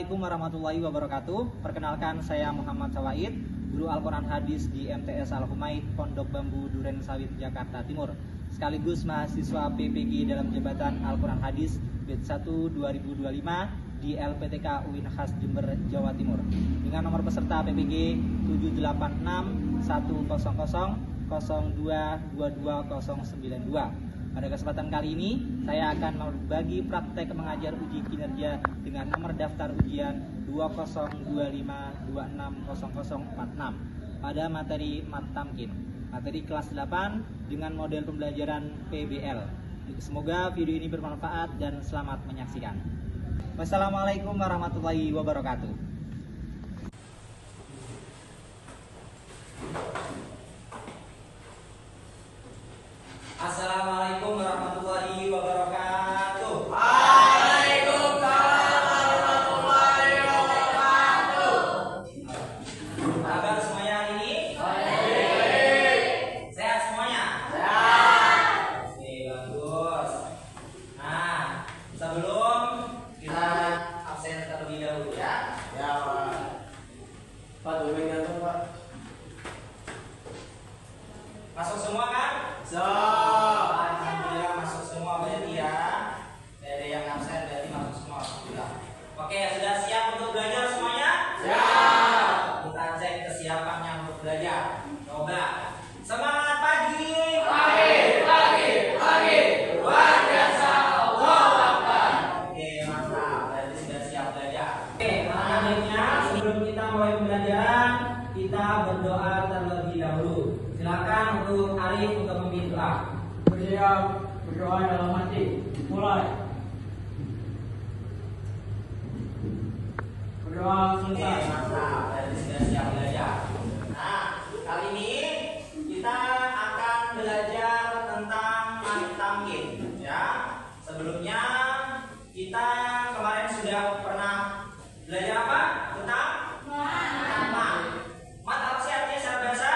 Assalamualaikum warahmatullahi wabarakatuh. Perkenalkan, saya Muhammad Sawaid, guru Al-Quran Hadis di MTS Al-Humaid, Pondok Bambu Duren Sawit, Jakarta Timur, sekaligus mahasiswa PPG dalam jabatan Al-Quran Hadis Batch 1 2025 di LPTK UIN Khas Jember, Jawa Timur, dengan nomor peserta PPG 786-100-02-22092. Pada kesempatan kali ini, saya akan berbagi praktek mengajar uji kinerja dengan nomor daftar ujian 2025260046 pada materi Mat Tamkin, materi kelas 8 dengan model pembelajaran PBL. Semoga video ini bermanfaat dan selamat menyaksikan. Wassalamualaikum warahmatullahi wabarakatuh. Assalamualaikum warahmatullahi wabarakatuh. Waalaikumsalam warahmatullahi wabarakatuh. Kabar semuanya hari ini? Baik. Sehat semuanya? Sehat. Oke, bagus. Nah, sebelum kita absen terlebih dahulu ya. Ya, Pak. Pak, dulu gantung, Pak. Masuk semua kan? So. Alhamdulillah masuk semua berarti ya. Tidak ada yang absen, berarti masuk semua. Alhamdulillah. Oke, sudah siap untuk belajar semuanya? Siap. Kita cek kesiapannya untuk belajar. Coba. Semangat pagi. Pagi. Luar biasa. Allahu Akbar. Oke, mantap. Berarti sudah siap belajar. Oke, selanjutnya sebelum kita mulai pembelajaran, kita berdoa terlebih dahulu. Silakan untuk Arif untuk memimpin doa. Bersiap berdoa dalam hati. Mulai. Berdoa Oke, selesai. mantap. Berarti sudah siap belajar. Nah, kali ini kita akan belajar tentang Mat Tamkin, ya. Sebelumnya kita kemarin sudah pernah belajar apa? Tentang mat. Mat apa sih artinya secara bahasa?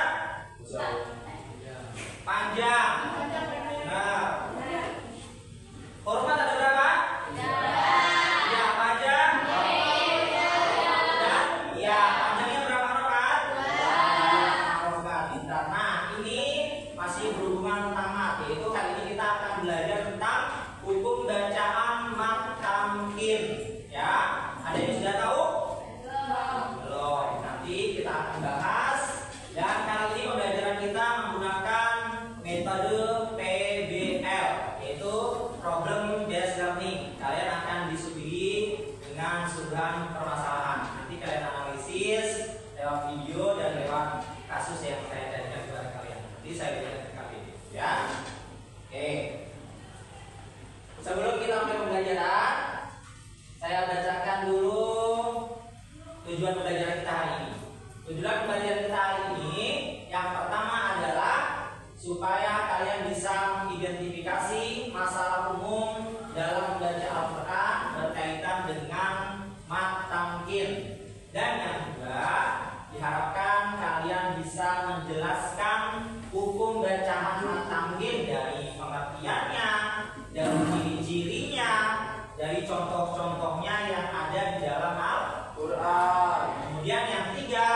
Panjang. Nah, huruf mat ada berapa? Ya, apa aja? Ya, panjangnya berapa harokat? Harokat, pintar. Nah, ini masih berhubungan tentang mat, yaitu kali ini kita akan belajar tentang hukum bacaan Mat Tamkin. Ya, ada yang sudah tahu? Belum. Nanti kita akan bahas. Dan kali ini pembelajaran kita menggunakan metode PBL, yaitu Problem Based Learning. Kalian akan disuguhi dengan suguhan permasalahan. Nanti kalian analisis lewat video dan lewat kasus yang saya jadikan kepada kalian. Nanti saya berikan ke kalian, ya. Oke. Sebelum kita mulai pembelajaran, saya bacakan dulu tujuan pembelajaran kita hari ini. Tujuan pembelajaran kita hari ini yang pertama adalah supaya kalian bisa mengidentifikasi masalah umum dalam membaca Al-Quran berkaitan dengan Mat Tamkin. Dan yang kedua, diharapkan kalian bisa menjelaskan hukum bacaan Mat Tamkin dari pengertiannya, dari ciri-cirinya, dari contoh-contohnya yang ada di dalam Al-Quran. Kemudian yang ketiga,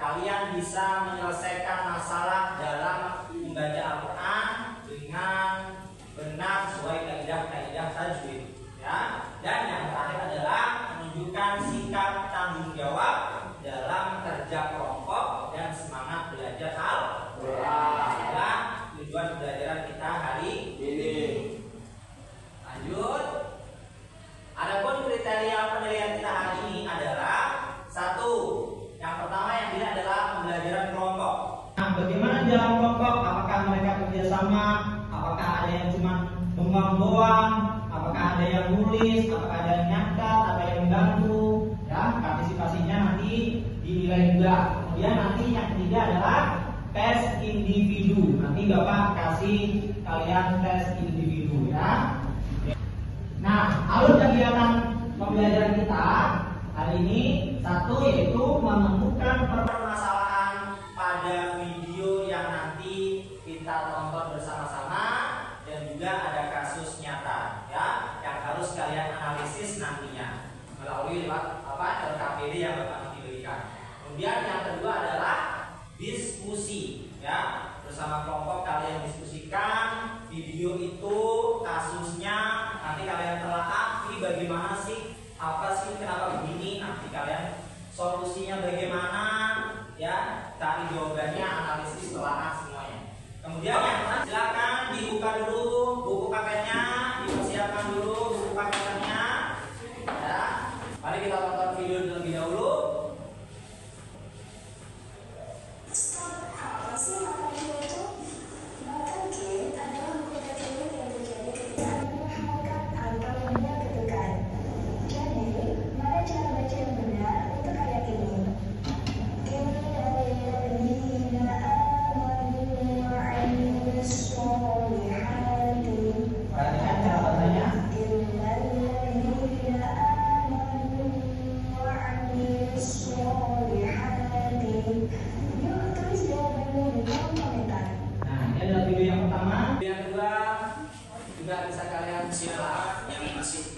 kalian bisa menyelesaikan masalah dalam membaca Al-Quran dengan benar sesuai kaidah-kaidah tajwid, ya. Dan yang terakhir adalah menunjukkan sikap tanggung jawab dalam kerja kelompok dan semangat belajar Al-Quran. Adalah tujuan pembelajaran kita hari ini. Lanjut. Adapun kriteria penilaian kita hari ini adalah satu. Yang pertama yang dilihat adalah pembelajaran kelompok. Nah, bagaimana di dalam kelompok? Apakah mereka kerjasama? Apakah ada yang cuma bengong doang? Apakah ada yang nulis? Apakah ada yang nyatat? Ada yang bantu? Ya, partisipasinya nanti dinilai juga. Kemudian nanti yang ketiga adalah tes individu. Nanti Bapak kasih kalian tes individu, ya. Nah, alur kegiatan pembelajaran kita hari ini satu, yaitu menentukan permasalahan pada video yang nanti kita tonton bersama-sama, dan juga ada kasus nyata, ya, yang harus kalian analisis nantinya melalui lewat apa? solusinya bagaimana, ya, cari jawabannya, analisis telaah semuanya. Kemudian yang silakan dibuka dulu buku paketnya, dipersiapkan dulu buku paketnya, ya. Mari kita tonton video terlebih dahulu.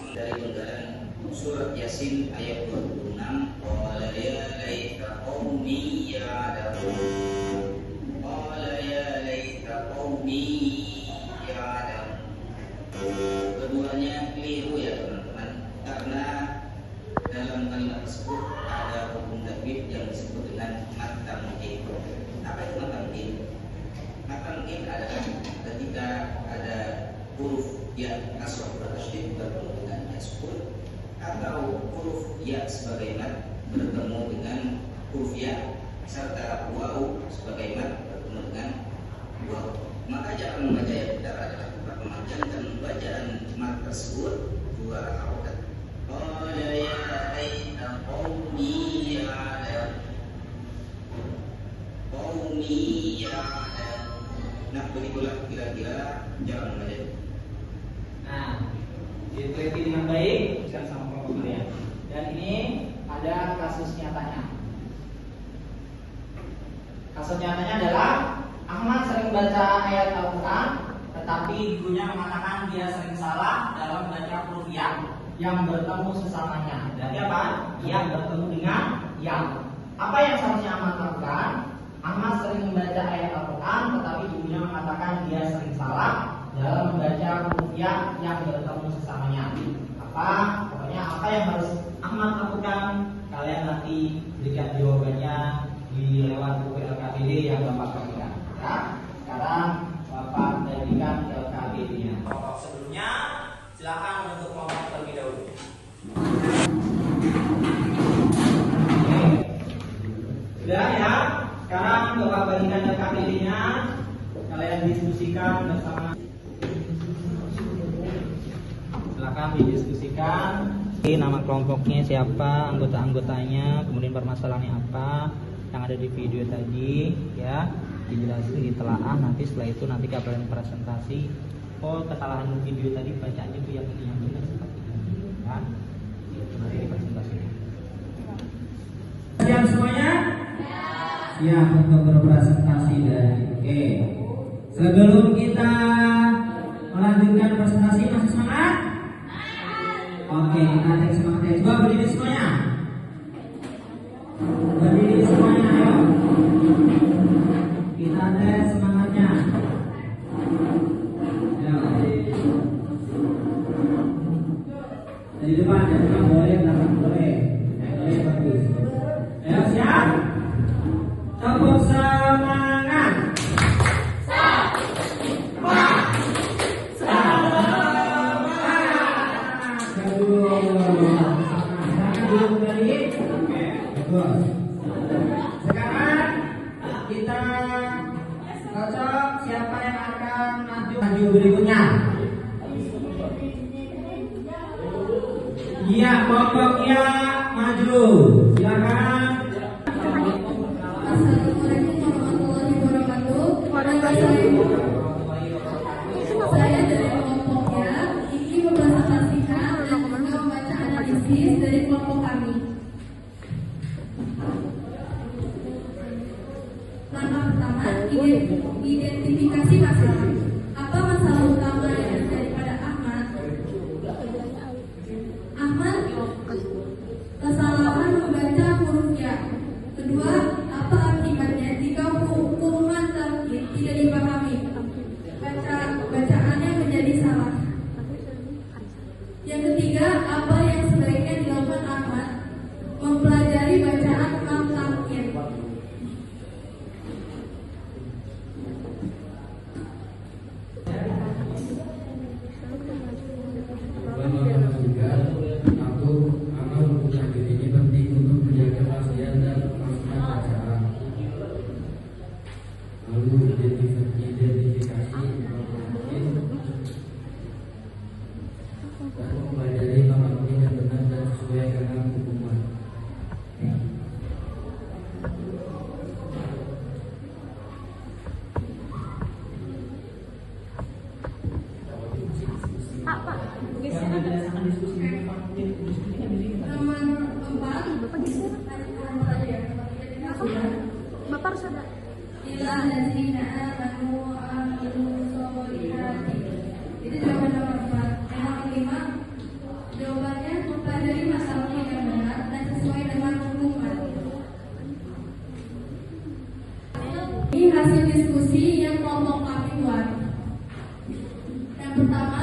Dari penggalan surat Yasin ayat 26, qala ya laita qaumi ya'lamun, qala ya laita qaumi ya'lamun. Keduanya keliru ya teman-teman, karena dalam kalimat tersebut ada hukum takwid yang disebut dengan matamkin. Apa itu matamkin? Matamkin adalah ketika ada huruf ya kasrah bertasydid bertemu dengan ya sukun, atau huruf ya sebagai mat bertemu dengan huruf ya serta waw sebagai mat bertemu dengan waw. Maka cara membaca yang benar adalah memanjangkan bacaan mat tersebut dua harokat. Qala ya laita qaumi ya'lamun, qaumi ya'lamun. Nah, begitulah kira-kira cara membaca. Nah, diteliti dengan baik sama kelompok kalian. Dan ini ada kasus nyatanya. Kasus nyatanya adalah Ahmad sering baca ayat Al-Quran, tetapi gurunya mengatakan dia sering salah dalam membaca huruf ya yang bertemu sesamanya. Jadi apa? Yang bertemu dengan yang. Apa yang seharusnya Ahmad lakukan? Ahmad sering membaca ayat Al-Quran, tetapi gurunya mengatakan dia sering salah dalam membaca huruf ya yang bertemu sesamanya. Apa? Pokoknya apa yang harus Ahmad lakukan? Kalian nanti berikan jawabannya di lewat buku LKPD yang Bapak bagikan. Ya. Sekarang Bapak berikan LKPD-nya. Kelompok sebelumnya silakan untuk kelompok terlebih dahulu. Oke. Sudah ya. Sekarang Bapak bagikan LKPD-nya. Kalian diskusikan bersama. Silakan didiskusikan. Nama kelompoknya siapa, anggota-anggotanya, kemudian permasalahannya apa yang ada di video tadi, ya, dijelasin, ditelaah. Nanti setelah itu nanti kalian presentasi. Oh, kesalahan video tadi bacaannya itu yang ini yang benar seperti ini, ya. Itu nanti dipresentasikan. Siap semuanya? Ya, untuk berpresentasi dan oke. Sebelum kita melanjutkan presentasi, masih semangat? Oke, kita tes semangat. Coba berdiri semuanya. Berdiri semuanya, ayo. Kita tes semangatnya. Ya, dari depan boleh, belakang boleh. Boleh, bagus. Ayo, siap? Tepuk semangat. Sekarang kita cocok siapa yang akan maju berikutnya. Iya, kelompok ya maju. Silakan. Assalamualaikum warahmatullahi wabarakatuh. Saya dari kelompok ya ingin mempresentasikan dan juga membaca analisis dari kelompok kami. Langkah pertama, identifikasi masalah. Apa masalah utama yang terjadi pada Ahmad? Ahmad kesalahan membaca huruf ya. Kedua, apa akibatnya jika hukuman tarkib tidak dipahami? Bacaannya menjadi salah. Yang ketiga, apa yang sebaiknya dilakukan Ahmad? Mempelajari bacaan sudah. Bapak harus ada. Illa allazina amanu wa amilus solihati. Itu jawaban nomor 4. Yang nomor 5, jawabannya mempelajari masalah yang benar dan sesuai dengan hukuman. Ini hasil diskusi yang kelompok kami buat. Yang pertama,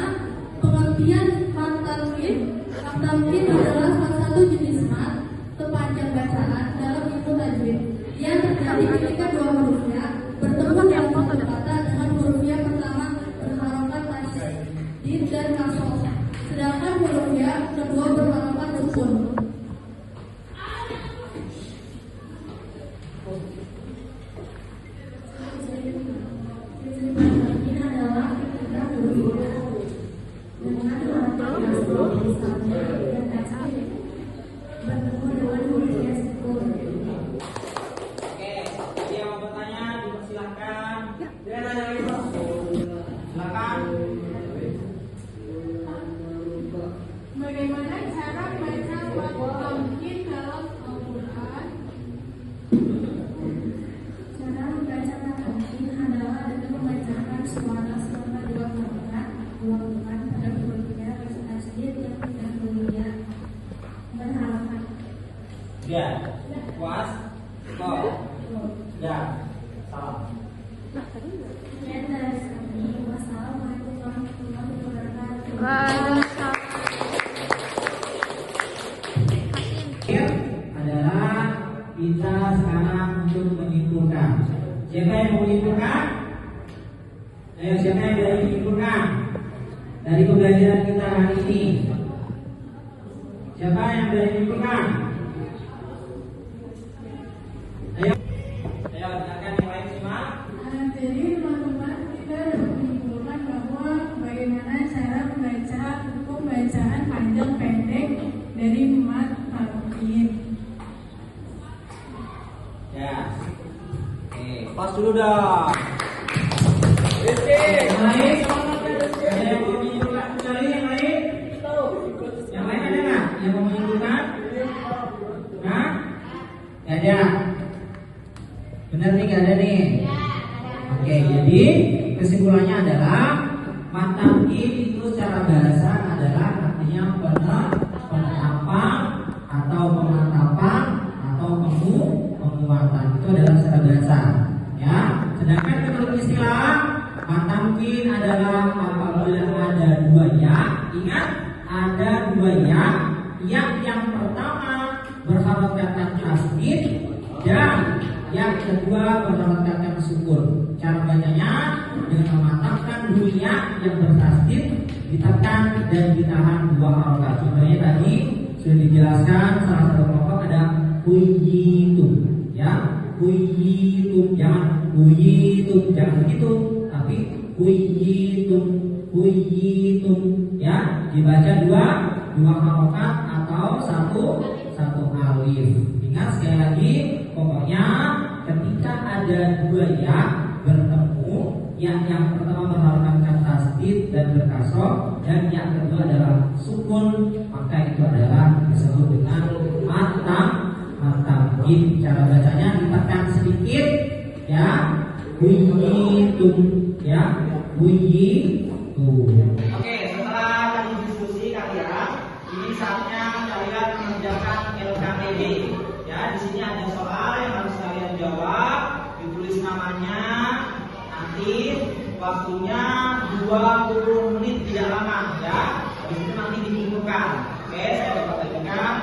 pengertian mat-talqin. Mat-talqin adalah salah satu jenis mat sepanjang bacaan dalam ilmu tajwid yang terjadi ketika dua hurufnya bertemu dalam satu kata dengan hurufnya pertama berharokat tasydid dan kasroh, sedangkan hurufnya kedua berharokat sukun. Ini adalah ketika hurufnya dengan harokat kasroh dan tasydid bertemu dengan hurufnya sukun. Oke, jadi yang mau bertanya dipersilahkan. Silakan. Bagaimana cara membaca mat-talqin dalam Al-Quran? Cara membaca mat-talqin adalah dengan membacakan suara-suara dua harokat ulang-ulang pada hurufnya tasydid yang tidak hurufnya berharokat. Ya, puas. Kok. Ya. Salam. Sekian dari kami. Wassalamualaikum warahmatullahi wabarakatuh. Waalaikumsalam. Adalah kita sekarang untuk menyimpulkan. Siapa yang mau menyimpulkan? Ayo, siapa yang berani menyimpulkan dari pembelajaran kita hari ini? Siapa yang berani menyimpulkan? Ayo, silakan yang lain semua. Jadi teman-teman, kita dapat menyimpulkan bahwa bagaimana cara membaca hukum bacaan panjang pendek dari mat-talqin. Ya. Oke, pas dulu dong. Yang lain? Ada yang mau menyimpulkan kembali yang lain? Yang lain ada nggak? Yang mau menyimpulkan? Hah? Nggak ada. Benar nih, nggak ada nih. Oke, jadi kesimpulannya adalah mat-talqin itu secara bahasa adalah artinya penetapan atau pemantapan atau penguatan. Itu adalah secara bahasa. Ya. Sedangkan menurut istilah mat-talqin adalah apabila ada dua ya. Ingat, ada dua ya. Yang pertama berharokatan tasydid dan yang kedua berharokatan sukun. Cara bacanya dengan memantapkan dunia yang bertasydid, ditekan dan ditahan dua harokat. Contohnya tadi sudah dijelaskan salah satu kelompok ada huyitum, ya huyitum, jangan huyitum, jangan begitu, tapi huyitum, ya dibaca dua harokat atau satu alif. Ingat sekali lagi, pokoknya ketika ada dua ya bertemu, yang pertama berharokatan tasydid dan berkasroh, dan yang kedua adalah sukun, maka itu adalah disebut dengan mat-talqin. Cara bacanya ditekan sedikit, ya huyitum, ya huyitum. Oke, setelah tadi diskusi kalian, ini saatnya kalian mengerjakan LKPD. Ya, di sini ada soal yang harus kalian jawab, ditulis namanya. Nanti waktunya 20 menit, tidak lama ya. Habis itu nanti dikumpulkan. Oke, saya dapat bagikan.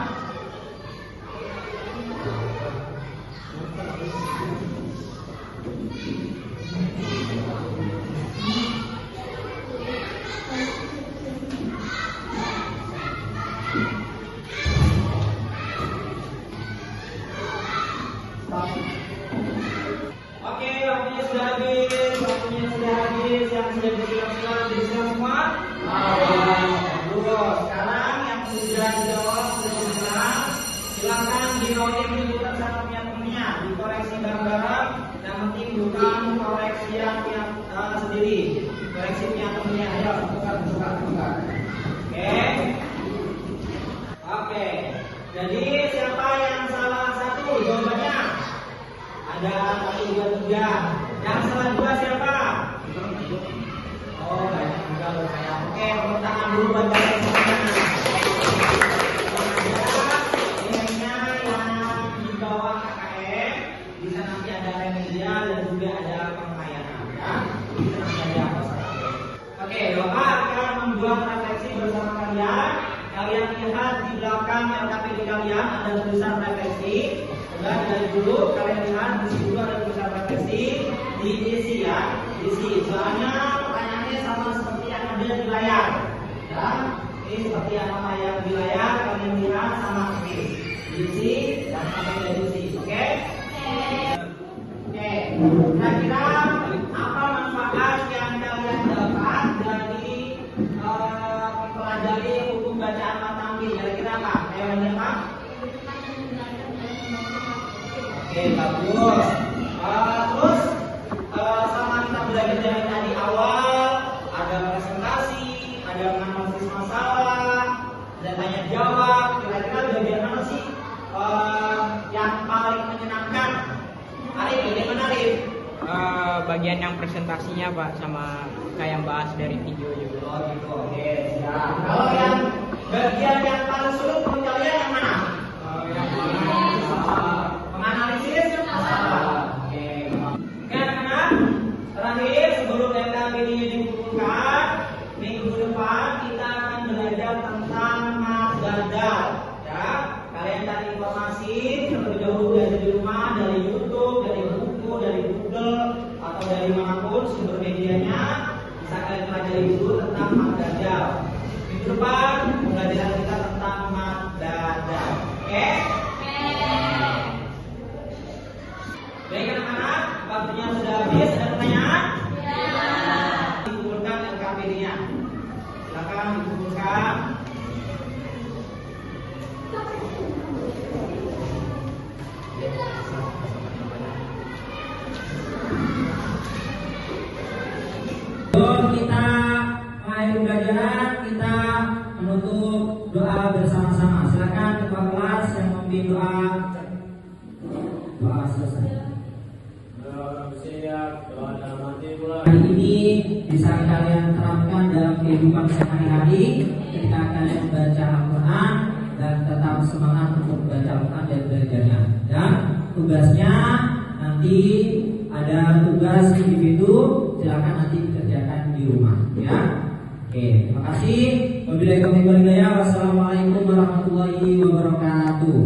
Oke, waktunya sudah habis. Yang sudah disiapkan semua. Sekarang yang sudah dijawab sudah selesai. Silakan dinotir menunjukkan sama punya, dikoreksi bareng-bareng. Yang penting bukan koreksi yang sendiri. Koreksi punya temennya. Ayo, buka. Oke. Jadi siapa yang salah satu jawabannya? Ada 1, 2, 3. Yang salah 2 siapa? Oh, banyak juga loh saya. Oke, tepuk tangan dulu buat kalian semuanya. Nilainya yang di bawah KKM bisa nanti ada remedial dan juga ada pengayaan ya. Bisa nanti ada apa saja. Oke, Bapak akan membuat refleksi bersama kalian. Kalian lihat di belakang LKPD kalian ada tulisan refleksi. Sudah dari dulu kalian lihat di situ ada tulisan refleksi. Diisi ya, diisi. Soalnya pertanyaannya sama seperti yang ada di layar. Ya, ini seperti yang ada yang di layar. Kalian lihat sama seperti diisi dan sampai dari diisi. Oke? Oke. Kira-kira apa manfaat yang kalian dapat dari mempelajari hukum bacaan matamkin? Kira-kira apa? Ayo apa? Oke, bagus. Terus sama kita belajar dari tadi awal, ada presentasi, ada menganalisis masalah, ada tanya jawab. Kira-kira bagian mana sih yang paling menyenangkan? Arif, ini mana Arif? Bagian yang presentasinya Pak, sama kayak yang bahas dari video juga. Oh gitu, oke siap. Kalau yang bagian yang paling sulit menurut kalian yang mana? Yang paling Menganalisis masalah. Oke, anak-anak. Terakhir sebelum LKPD ini dikumpulkan, minggu depan kita akan belajar tentang madadal. Ya, kalian cari informasi terlebih dahulu dari rumah, dari YouTube, dari buku, dari Google atau dari manapun sumber medianya. Bisa kalian pelajari dulu tentang madadal. Minggu depan pembelajaran kita tentang madadal. Oke? Baik anak-anak, waktunya sudah habis. Ada pertanyaan? Ya. Dikumpulkan LKPD-nya. Silakan dikumpulkan. Sebelum kita mengakhiri pembelajaran, kita menutup doa bersama-sama. Silakan ketua kelas yang memimpin doa selesai. Hari ini bisa kalian terapkan dalam kehidupan sehari-hari ketika kalian membaca Al-Quran dan tetap semangat untuk membaca Al-Quran dan belajarnya. Dan tugasnya nanti ada tugas individu, silakan nanti dikerjakan di rumah, ya. Oke, terima kasih. Wabillahi taufiq wal hidayah. Wassalamualaikum warahmatullahi wabarakatuh.